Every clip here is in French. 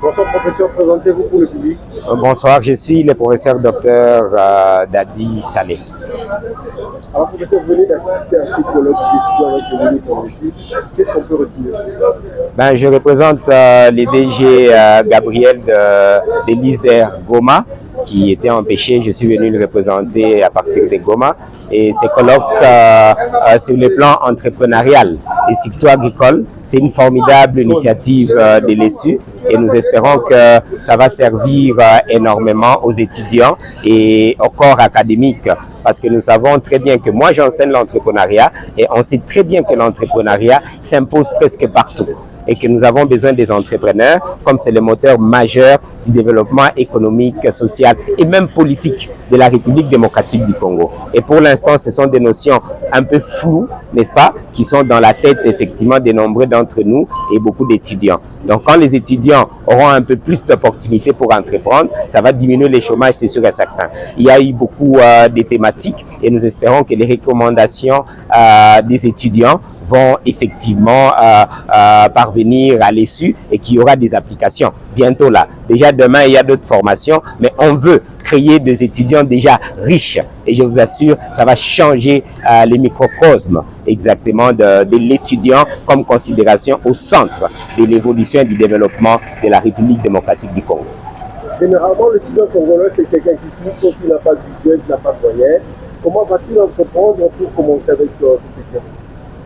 Bonsoir professeur, présentez-vous pour le public. Bonsoir, je suis le professeur docteur Dadi Saleh. Alors professeur, vous venez d'assister à ce colloque d'étudiants avec le ministre en Russie. Qu'est-ce qu'on peut retenir? Je représente les DG Gabriel de l'ISDER Goma, qui était empêché. Je suis venu le représenter à partir de Goma. Et ces colloques sur le plan entrepreneurial et surtout agricole, c'est une formidable initiative de l'ESU et nous espérons que ça va servir énormément aux étudiants et au corps académique, parce que nous savons très bien que moi j'enseigne l'entrepreneuriat et on sait très bien que l'entrepreneuriat s'impose presque partout et que nous avons besoin des entrepreneurs, comme c'est le moteur majeur du développement économique, social et même politique de la République démocratique du Congo. Et pour l'instant, ce sont des notions un peu floues, n'est-ce pas, qui sont dans la tête effectivement de nombreux d'entre nous et beaucoup d'étudiants. Donc quand les étudiants auront un peu plus d'opportunités pour entreprendre, ça va diminuer le chômage, c'est sûr et certain. Il y a eu beaucoup de thématiques et nous espérons que les recommandations des étudiants vont effectivement parvenir à l'issue et qu'il y aura des applications bientôt là. Déjà demain, il y a d'autres formations, mais on veut créer des étudiants déjà riches. Et je vous assure, ça va changer le microcosme exactement de l'étudiant comme considération au centre de l'évolution et du développement de la République démocratique du Congo. Généralement, l'étudiant congolais, c'est quelqu'un qui souffre, qui n'a pas de budget, qui n'a pas de moyens. Comment va-t-il entreprendre pour commencer avec cet exercice?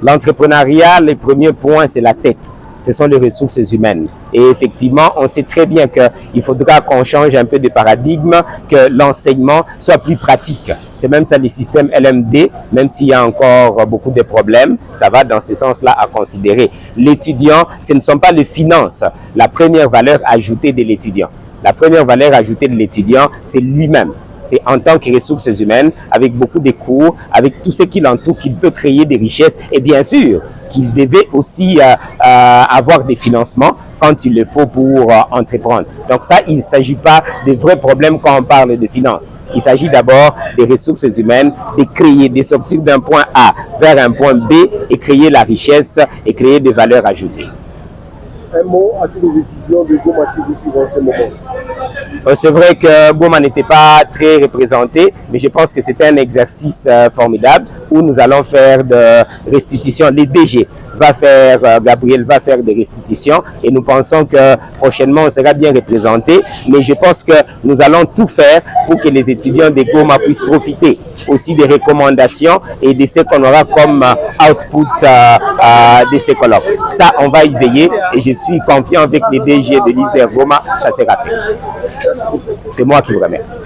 L'entrepreneuriat, le premier point, c'est la tête. Ce sont les ressources humaines. Et effectivement, on sait très bien qu'il faudra qu'on change un peu de paradigme, que l'enseignement soit plus pratique. C'est même ça le système LMD, même s'il y a encore beaucoup de problèmes, ça va dans ce sens-là à considérer. L'étudiant, ce ne sont pas les finances, la première valeur ajoutée de l'étudiant. La première valeur ajoutée de l'étudiant, c'est lui-même. C'est en tant que ressources humaines, avec beaucoup de cours, avec tout ce qui l'entoure, qu'il peut créer des richesses et bien sûr qu'il devait aussi avoir des financements quand il le faut pour entreprendre. Donc ça, il ne s'agit pas de vrais problèmes quand on parle de finances. Il s'agit d'abord des ressources humaines, de créer, de sortir d'un point A vers un point B et créer la richesse et créer des valeurs ajoutées. Un mot à tous les étudiants de Goma qui vous suivent en ce moment. C'est vrai que Goma n'était pas très représenté, mais je pense que c'était un exercice formidable où nous allons faire de restitution. Les DG va faire, Gabriel va faire des restitutions et nous pensons que prochainement on sera bien représenté, mais je pense que nous allons tout faire pour que les étudiants de Goma puissent profiter aussi des recommandations et de ce qu'on aura comme output de ces colloques. Ça, on va y veiller et je suis confiant avec les DG de l'ISDER Goma, ça sera fait. C'est moi qui vous remercie.